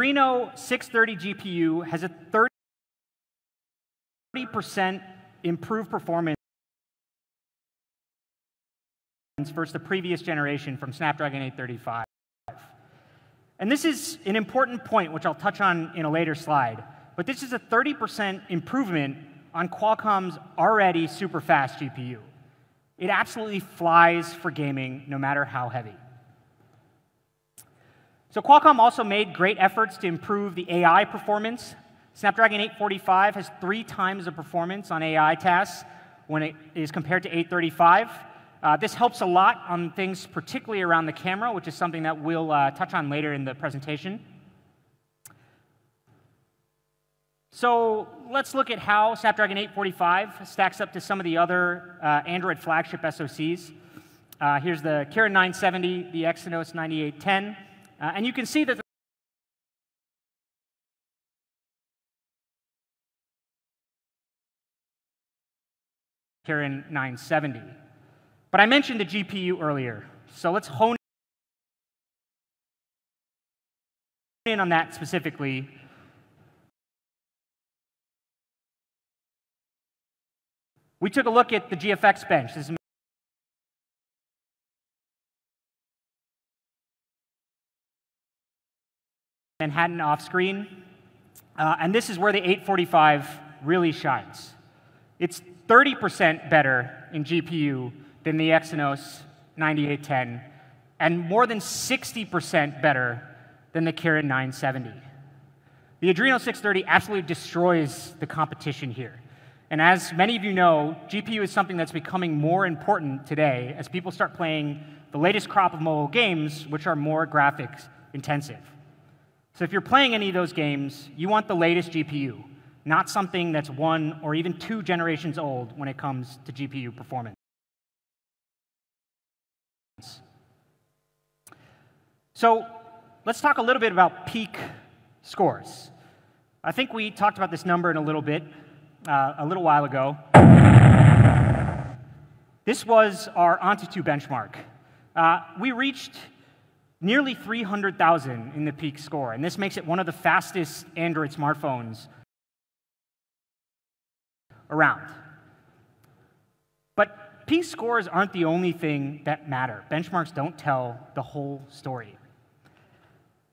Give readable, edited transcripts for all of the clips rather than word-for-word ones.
Adreno 630 GPU has a 30% improved performance versus the previous generation from Snapdragon 835. And this is an important point, which I'll touch on in a later slide. But this is a 30% improvement on Qualcomm's already super fast GPU. It absolutely flies for gaming, no matter how heavy. So Qualcomm also made great efforts to improve the AI performance. Snapdragon 845 has 3 times the performance on AI tasks when it is compared to 835. This helps a lot on things particularly around the camera, which is something that we'll touch on later in the presentation. So let's look at how Snapdragon 845 stacks up to some of the other Android flagship SoCs. Here's the Kirin 970, the Exynos 9810. And you can see that the Kirin 970. But I mentioned the GPU earlier, so let's hone in on that specifically. We took a look at the GFX bench. This is Manhattan off-screen. And this is where the 845 really shines. It's 30% better in GPU than the Exynos 9810, and more than 60% better than the Kirin 970. The Adreno 630 absolutely destroys the competition here. And as many of you know, GPU is something that's becoming more important today as people start playing the latest crop of mobile games, which are more graphics intensive. So if you're playing any of those games, you want the latest GPU, not something that's 1 or even 2 generations old when it comes to GPU performance. So let's talk a little bit about peak scores. I think we talked about this number in a little bit, a little while ago. This was our Antutu benchmark. We reached nearly 300,000 in the peak score, and this makes it one of the fastest Android smartphones around. But peak scores aren't the only thing that matter. Benchmarks don't tell the whole story.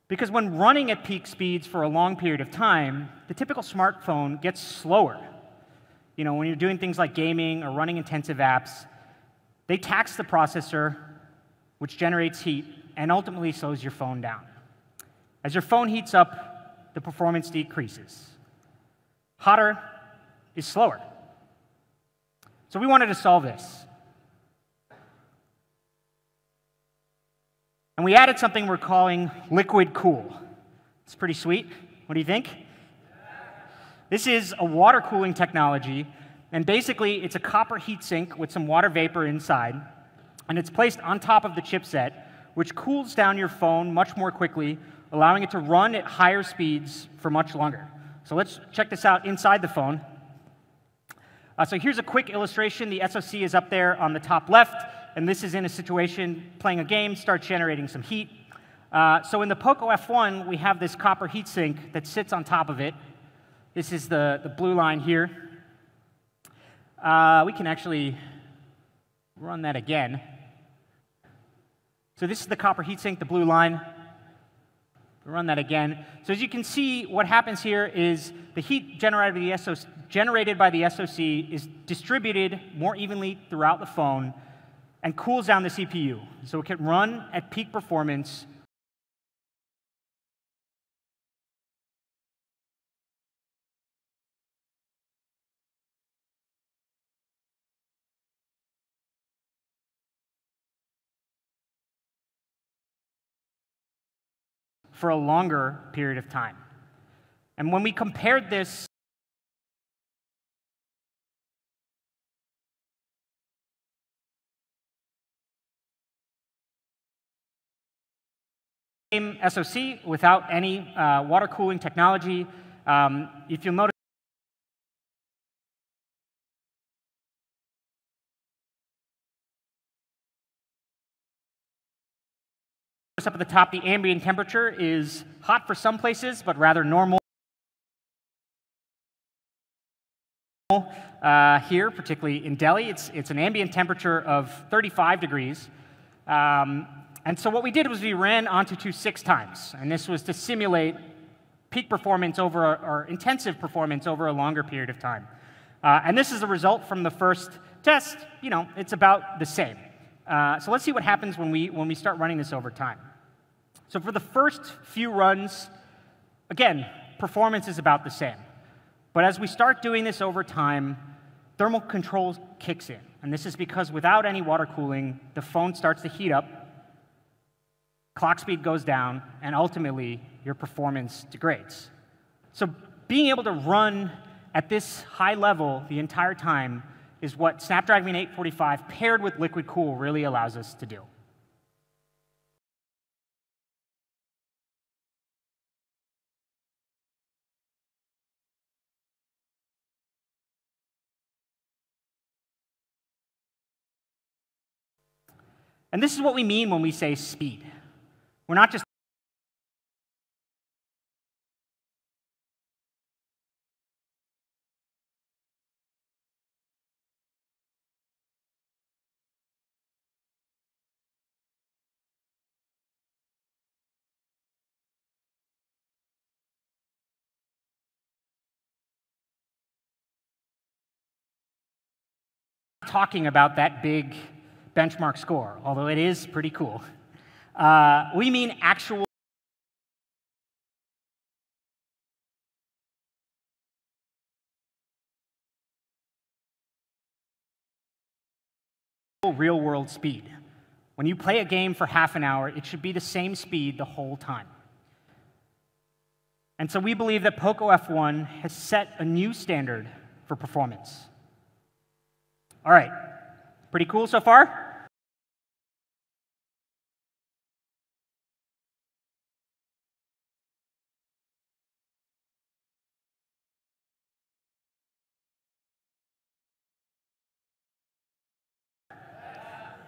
Because when running at peak speeds for a long period of time, the typical smartphone gets slower. You know, when you're doing things like gaming or running intensive apps, they tax the processor, which generates heat, and ultimately slows your phone down. As your phone heats up, the performance decreases. Hotter is slower. So we wanted to solve this. And we added something we're calling liquid cool. It's pretty sweet. What do you think? This is a water cooling technology, and basically it's a copper heatsink with some water vapor inside, and it's placed on top of the chipset, which cools down your phone much more quickly, allowing it to run at higher speeds for much longer. So let's check this out inside the phone. So here's a quick illustration. The SoC is up there on the top left, and this is in a situation playing a game, starts generating some heat. So in the Poco F1, we have this copper heatsink that sits on top of it. This is the blue line here. We can actually run that again. So this is the copper heatsink, the blue line. Run that again. So as you can see, what happens here is the heat generated by the SoC is distributed more evenly throughout the phone and cools down the CPU. So it can run at peak performance for a longer period of time. And when we compared this same SoC without any water cooling technology, if you'll notice up at the top, the ambient temperature is hot for some places, but rather normal here, particularly in Delhi. It's an ambient temperature of 35 degrees. And so what we did was we ran Antutu 6 times, and this was to simulate peak performance or intensive performance over a longer period of time. And this is the result from the first test. You know, it's about the same. So let's see what happens when we start running this over time. So for the first few runs, again, performance is about the same. But as we start doing this over time, thermal control kicks in. And this is because without any water cooling, the phone starts to heat up, clock speed goes down, and ultimately, your performance degrades. So being able to run at this high level the entire time is what Snapdragon 845 paired with Liquid Cool really allows us to do. And this is what we mean when we say speed. We're not just talking about that big benchmark score, although it is pretty cool. We mean actual real-world speed. When you play a game for half an hour, it should be the same speed the whole time. And so we believe that Poco F1 has set a new standard for performance. All right, pretty cool so far?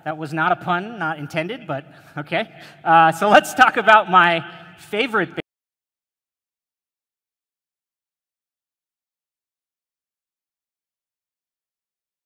That was not a pun, not intended, but okay. So let's talk about my favorite thing.